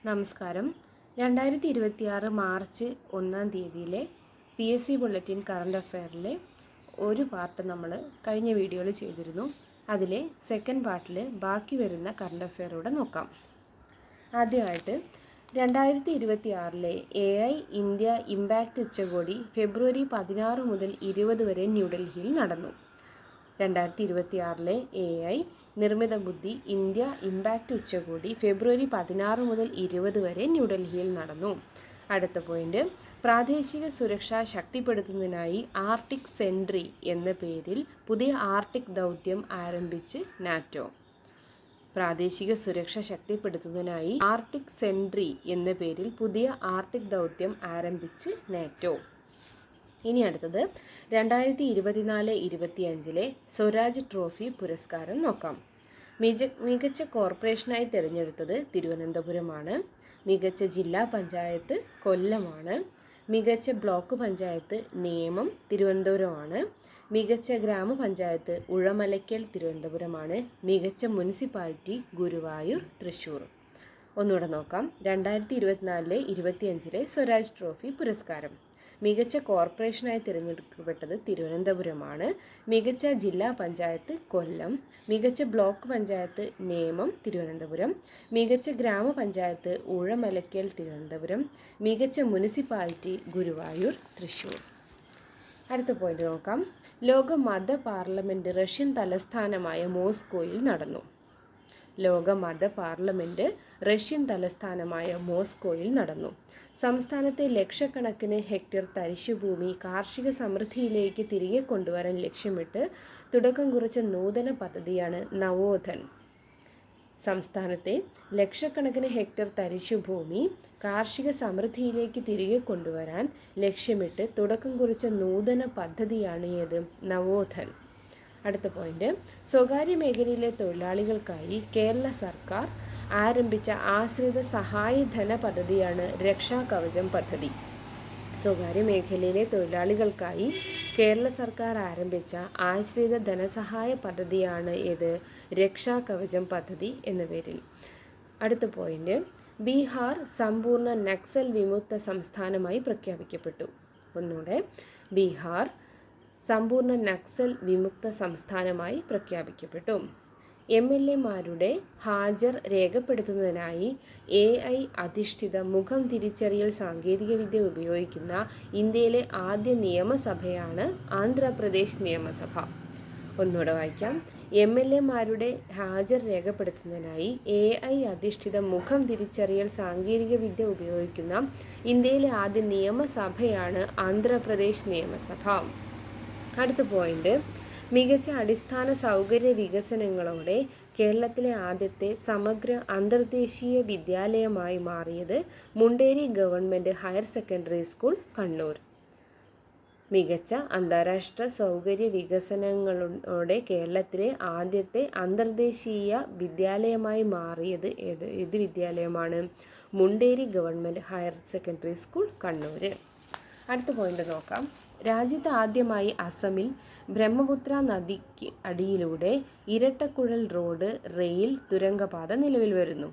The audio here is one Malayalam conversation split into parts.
നമസ്കാരം. 2026 മാർച്ച് 1 തീയതിയിലെ PSC ബുള്ളറ്റിൻ കറണ്ട് അഫെയറിലെ ഒരു പാർട്ട് നമ്മൾ കഴിഞ്ഞ വീഡിയോയിൽ ചെയ്തിരുന്നു. അതിലെ സെക്കൻഡ് പാർട്ടിൽ ബാക്കി വരുന്ന കറണ്ട് അഫെയറൂടെ നോക്കാം. ആദ്യമായിട്ട് 2026 AI ഇന്ത്യ ഇമ്പാക്റ്റ് ഉച്ചകോടി ഫെബ്രുവരി 16 മുതൽ 20 വരെ ന്യൂഡൽഹിയിൽ നടന്നു. 2026 AI നിർമ്മിത ബുദ്ധി ഇന്ത്യ ഇമ്പാക്റ്റ് ഉച്ചകോടി ഫെബ്രുവരി 16 മുതൽ 20 വരെ ന്യൂഡൽഹിയിൽ നടന്നു. അടുത്ത പോയിന്റ്, പ്രാദേശിക സുരക്ഷ ശക്തിപ്പെടുത്തുന്നതിനായി ആർട്ടിക് സെൻട്രി എന്ന പേരിൽ പുതിയ ആർട്ടിക് ദൗത്യം ആരംഭിച്ച് നാറ്റോ. പ്രാദേശിക സുരക്ഷ ശക്തിപ്പെടുത്തുന്നതിനായി ആർട്ടിക് സെൻട്രി എന്ന പേരിൽ പുതിയ ആർട്ടിക് ദൗത്യം ആരംഭിച്ച് നാറ്റോ. ഇനി അടുത്തത് 2024-25 സ്വരാജ് ട്രോഫി പുരസ്കാരം നോക്കാം. മികച്ച കോർപ്പറേഷനായി തിരഞ്ഞെടുത്തത് തിരുവനന്തപുരമാണ്. മികച്ച ജില്ലാ പഞ്ചായത്ത് കൊല്ലമാണ്. മികച്ച ബ്ലോക്ക് പഞ്ചായത്ത് നേമം തിരുവനന്തപുരമാണ്. മികച്ച ഗ്രാമപഞ്ചായത്ത് ഉഴമലയ്ക്കൽ തിരുവനന്തപുരമാണ്. മികച്ച മുനിസിപ്പാലിറ്റി ഗുരുവായൂർ തൃശ്ശൂർ. ഒന്നുകൂടെ നോക്കാം. 2024-25 സ്വരാജ് ട്രോഫി പുരസ്കാരം. മികച്ച കോർപ്പറേഷനായി തിരഞ്ഞെടുക്കപ്പെട്ടത് തിരുവനന്തപുരമാണ്. മികച്ച ജില്ലാ പഞ്ചായത്ത് കൊല്ലം. മികച്ച ബ്ലോക്ക് പഞ്ചായത്ത് നേമം തിരുവനന്തപുരം. മികച്ച ഗ്രാമപഞ്ചായത്ത് ഉഴമലയ്ക്കൽ തിരുവനന്തപുരം. മികച്ച മുനിസിപ്പാലിറ്റി ഗുരുവായൂർ തൃശ്ശൂർ. അടുത്ത പോയിന്റ് നോക്കാം. ലോക മത പാർലമെൻറ്റ് റഷ്യൻ തലസ്ഥാനമായ മോസ്കോയിൽ നടന്നു. ലോക മത പാർലമെൻറ്റ് റഷ്യൻ തലസ്ഥാനമായ മോസ്കോയിൽ നടന്നു. സംസ്ഥാനത്തെ ലക്ഷക്കണക്കിന് ഹെക്ടർ തരിശുഭൂമി കാർഷിക സമൃദ്ധിയിലേക്ക് തിരികെ കൊണ്ടുവരാൻ ലക്ഷ്യമിട്ട് തുടക്കം കുറിച്ച നൂതന പദ്ധതിയാണ് നവോധൻ. സംസ്ഥാനത്തെ ലക്ഷക്കണക്കിന് ഹെക്ടർ തരിശുഭൂമി കാർഷിക സമൃദ്ധിയിലേക്ക് തിരികെ കൊണ്ടുവരാൻ ലക്ഷ്യമിട്ട് തുടക്കം കുറിച്ച നൂതന പദ്ധതിയാണ് ഏത്? നവോധൻ. അടുത്ത പോയിന്റ്, സ്വകാര്യ മേഖലയിലെ തൊഴിലാളികൾക്കായി കേരള സർക്കാർ ആരംഭിച്ച ആശ്രിത സഹായധന പദ്ധതിയാണ് രക്ഷാകവചം പദ്ധതി. സ്വകാര്യ മേഖലയിലെ തൊഴിലാളികൾക്കായി കേരള സർക്കാർ ആരംഭിച്ച ആശ്രിത ധനസഹായ പദ്ധതിയാണ് ഏത്? രക്ഷാകവചം പദ്ധതി എന്ന പേരിൽ. അടുത്ത പോയിന്റ്, ബീഹാർ സമ്പൂർണ്ണ നക്സൽ വിമുക്ത സംസ്ഥാനമായി പ്രഖ്യാപിക്കപ്പെട്ടു. ഒന്നുകൂടെ, ബീഹാർ സമ്പൂർണ്ണ നക്സൽ വിമുക്ത സംസ്ഥാനമായി പ്രഖ്യാപിക്കപ്പെട്ടു. MLA-മാരുടെ ഹാജർ രേഖപ്പെടുത്തുന്നതിനായി AI അധിഷ്ഠിത മുഖം തിരിച്ചറിയൽ സാങ്കേതികവിദ്യ ഉപയോഗിക്കുന്ന ഇന്ത്യയിലെ ആദ്യ നിയമസഭയാണ് ആന്ധ്രാപ്രദേശ് നിയമസഭ. ഒന്നുകൂടെ വായിക്കാം. MLA-മാരുടെ ഹാജർ രേഖപ്പെടുത്തുന്നതിനായി AI അധിഷ്ഠിത മുഖം തിരിച്ചറിയൽ സാങ്കേതികവിദ്യ ഉപയോഗിക്കുന്ന ഇന്ത്യയിലെ ആദ്യ നിയമസഭയാണ് ആന്ധ്രാപ്രദേശ് നിയമസഭ. അടുത്ത പോയിന്റ്, മികച്ച അടിസ്ഥാന സൗകര്യ വികസനങ്ങളോടെ കേരളത്തിലെ ആദ്യത്തെ സമഗ്ര അന്തർദേശീയ വിദ്യാലയമായി മാറിയത് Munderi government higher secondary school Kannur. മികച്ച അന്താരാഷ്ട്ര സൗകര്യ വികസനങ്ങളോടെ കേരളത്തിലെ ആദ്യത്തെ അന്തർദേശീയ വിദ്യാലയമായി മാറിയത് ഏത് വിദ്യാലയമാണ്? Munderi government higher secondary school Kannur. അടുത്ത പോയിന്റ് നോക്കാം. രാജ്യത്ത് ആദ്യമായി അസമിൽ ബ്രഹ്മപുത്ര നദിക്ക് അടിയിലൂടെ ഇരട്ടക്കുഴൽ റോഡ് റെയിൽ തുരങ്കപാത നിലവിൽ വരുന്നു.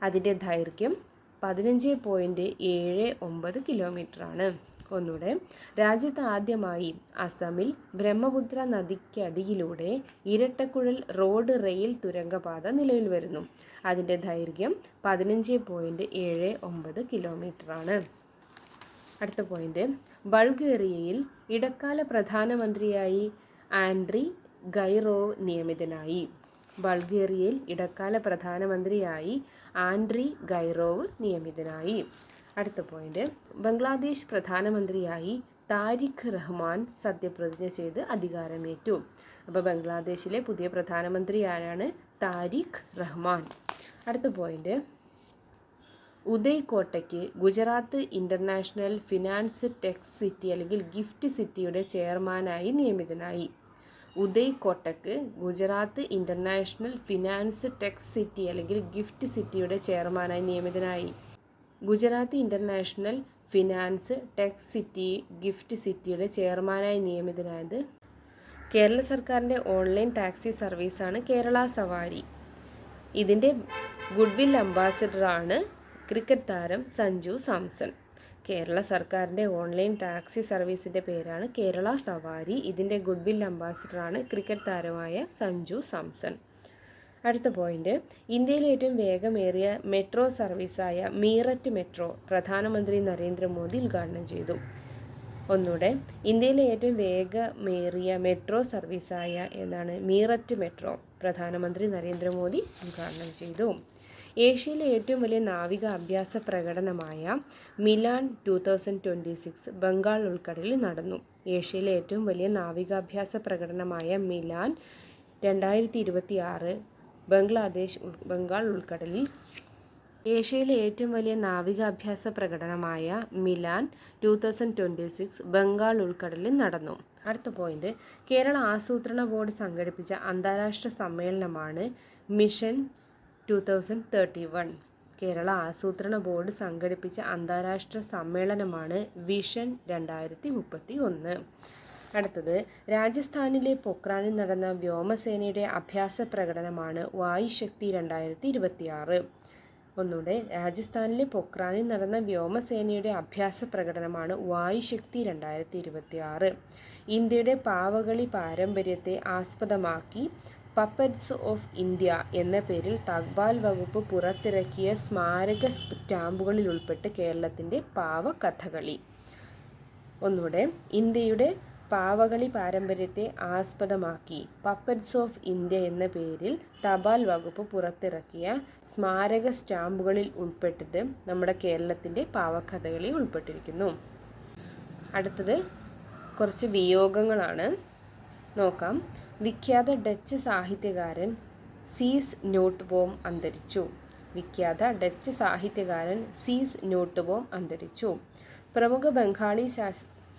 അതിൻ്റെ ദൈർഘ്യം 15.79 കിലോമീറ്ററാണ്. ഒന്നുകൂടെ, രാജ്യത്ത് ആദ്യമായി അസമിൽ ബ്രഹ്മപുത്ര നദിക്കടിയിലൂടെ ഇരട്ടക്കുഴൽ റോഡ് റെയിൽ തുരങ്കപാത നിലവിൽ വരുന്നു. അതിൻ്റെ ദൈർഘ്യം 15.79 കിലോമീറ്ററാണ്. അടുത്ത പോയിന്റ്, ബൾഗേറിയയിൽ ഇടക്കാല പ്രധാനമന്ത്രിയായി ആൻഡ്രി ഗൈറോവ് നിയമിതനായി. ബൾഗേറിയയിൽ ഇടക്കാല പ്രധാനമന്ത്രിയായി ആൻഡ്രി ഗൈറോവ് നിയമിതനായി. അടുത്ത പോയിന്റ്, ബംഗ്ലാദേശ് പ്രധാനമന്ത്രിയായി താരിഖ് റഹ്മാൻ സത്യപ്രതിജ്ഞ ചെയ്ത് അധികാരമേറ്റു. അപ്പോൾ ബംഗ്ലാദേശിലെ പുതിയ പ്രധാനമന്ത്രി ആരാണ്? താരിഖ് റഹ്മാൻ. അടുത്ത പോയിന്റ്, ഉദയ് കോട്ടയ്ക്ക് Gujarat international finance tech city അല്ലെങ്കിൽ ഗിഫ്റ്റ് സിറ്റിയുടെ ചെയർമാനായി നിയമിതനായി. ഉദയ് കോട്ടയ്ക്ക് Gujarat international finance tech city അല്ലെങ്കിൽ ഗിഫ്റ്റ് സിറ്റിയുടെ ചെയർമാനായി നിയമിതനായി. Gujarat international finance tech city gift സിറ്റിയുടെ ചെയർമാനായി നിയമിതനായത് കേരള സർക്കാരിൻ്റെ ഓൺലൈൻ ടാക്സി സർവീസാണ് കേരള സവാരി. ഇതിൻ്റെ ഗുഡ്വിൽ അംബാസിഡറാണ് ക്രിക്കറ്റ് താരം സഞ്ജു സാംസൺ. കേരള സർക്കാരിൻ്റെ ഓൺലൈൻ ടാക്സി സർവീസിൻ്റെ പേരാണ് കേരള സവാരി. ഇതിൻ്റെ ഗുഡ്വിൽ അംബാസിഡറാണ് ക്രിക്കറ്റ് താരമായ സഞ്ജു സാംസൺ. അടുത്ത പോയിന്റ്, ഇന്ത്യയിലെ ഏറ്റവും വേഗമേറിയ മെട്രോ സർവീസായ മീററ്റ് മെട്രോ പ്രധാനമന്ത്രി നരേന്ദ്രമോദി ഉദ്ഘാടനം ചെയ്തു. ഒന്നുകൂടെ, ഇന്ത്യയിലെ ഏറ്റവും വേഗമേറിയ മെട്രോ സർവീസായ ഏതാണ് മീററ്റ് മെട്രോ പ്രധാനമന്ത്രി നരേന്ദ്രമോദി ഉദ്ഘാടനം ചെയ്തു. ഏഷ്യയിലെ ഏറ്റവും വലിയ നാവിക അഭ്യാസ പ്രകടനമായ മിലാൻ 2026 ബംഗാൾ ഉൾക്കടലിൽ നടന്നു. ഏഷ്യയിലെ ഏറ്റവും വലിയ നാവികാഭ്യാസ പ്രകടനമായ മിലാൻ 2026 ബംഗാൾ ഉൾക്കടലിൽ. ഏഷ്യയിലെ ഏറ്റവും വലിയ നാവികാഭ്യാസ പ്രകടനമായ മിലാൻ 2026 ബംഗാൾ ഉൾക്കടലിൽ നടന്നു. അടുത്ത പോയിന്റ്, കേരള ആസൂത്രണ ബോർഡ് സംഘടിപ്പിച്ച അന്താരാഷ്ട്ര സമ്മേളനമാണ് മിഷൻ 2031. കേരള ആസൂത്രണ ബോർഡ് സംഘടിപ്പിച്ച അന്താരാഷ്ട്ര സമ്മേളനമാണ് വിഷൻ 2031. അടുത്തത്, രാജസ്ഥാനിലെ പൊക്രാനിൽ നടന്ന വ്യോമസേനയുടെ അഭ്യാസ പ്രകടനമാണ് വായുശക്തി 2026. ഒന്നുകൂടെ, രാജസ്ഥാനിലെ പൊക്രാനിൽ നടന്ന വ്യോമസേനയുടെ അഭ്യാസ പ്രകടനമാണ് വായുശക്തി 2026. ഇന്ത്യയുടെ പാവകളി പാരമ്പര്യത്തെ ആസ്പദമാക്കി പപ്പറ്റ്സ് ഓഫ് ഇന്ത്യ എന്ന പേരിൽ തപാൽ വകുപ്പ് പുറത്തിറക്കിയ സ്മാരക സ്റ്റാമ്പുകളിൽ ഉൾപ്പെട്ട് കേരളത്തിൻ്റെ പാവകഥകളി. ഒന്നുകൂടെ, ഇന്ത്യയുടെ പാവകളി പാരമ്പര്യത്തെ ആസ്പദമാക്കി പപ്പറ്റ്സ് ഓഫ് ഇന്ത്യ എന്ന പേരിൽ തപാൽ വകുപ്പ് പുറത്തിറക്കിയ സ്മാരക സ്റ്റാമ്പുകളിൽ ഉൾപ്പെട്ടിട്ട് നമ്മുടെ കേരളത്തിൻ്റെ പാവകഥകളി ഉൾപ്പെട്ടിരിക്കുന്നു. അടുത്തത് കുറച്ച് വിയോഗങ്ങളാണ്, നോക്കാം. വിഖ്യാത ഡച്ച് സാഹിത്യകാരൻ സീസ് നോട്ട്ബോം അന്തരിച്ചു. വിഖ്യാത ഡച്ച് സാഹിത്യകാരൻ സീസ് നോട്ട്ബോം അന്തരിച്ചു. പ്രമുഖ ബംഗാളി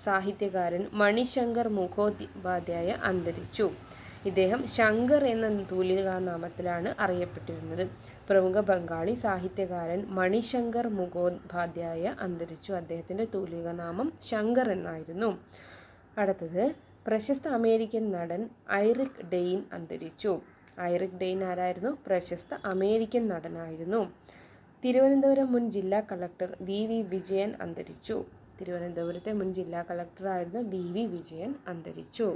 സാഹിത്യകാരൻ മണിശങ്കർ മുഖോപാധ്യായ അന്തരിച്ചു. ഇദ്ദേഹം ശങ്കർ എന്ന തൂലികാനാമത്തിലാണ് അറിയപ്പെട്ടിരുന്നത്. പ്രമുഖ ബംഗാളി സാഹിത്യകാരൻ മണിശങ്കർ മുഖോപാധ്യായ അന്തരിച്ചു. അദ്ദേഹത്തിൻ്റെ തൂലികാനാമം ശങ്കർ എന്നായിരുന്നു. അടുത്തത്, പ്രശസ്ത അമേരിക്കൻ നടൻ ഐറിക് ഡെയിൻ അന്തരിച്ചു. ഐറിക് ഡെയിൻ ആരായിരുന്നു? പ്രശസ്ത അമേരിക്കൻ നടനായിരുന്നു. തിരുവനന്തപുരം മുൻ ജില്ലാ കളക്ടർ വി വിജയൻ അന്തരിച്ചു. തിരുവനന്തപുരത്തെ മുൻ ജില്ലാ കളക്ടറായിരുന്ന വി വിജയൻ അന്തരിച്ചു.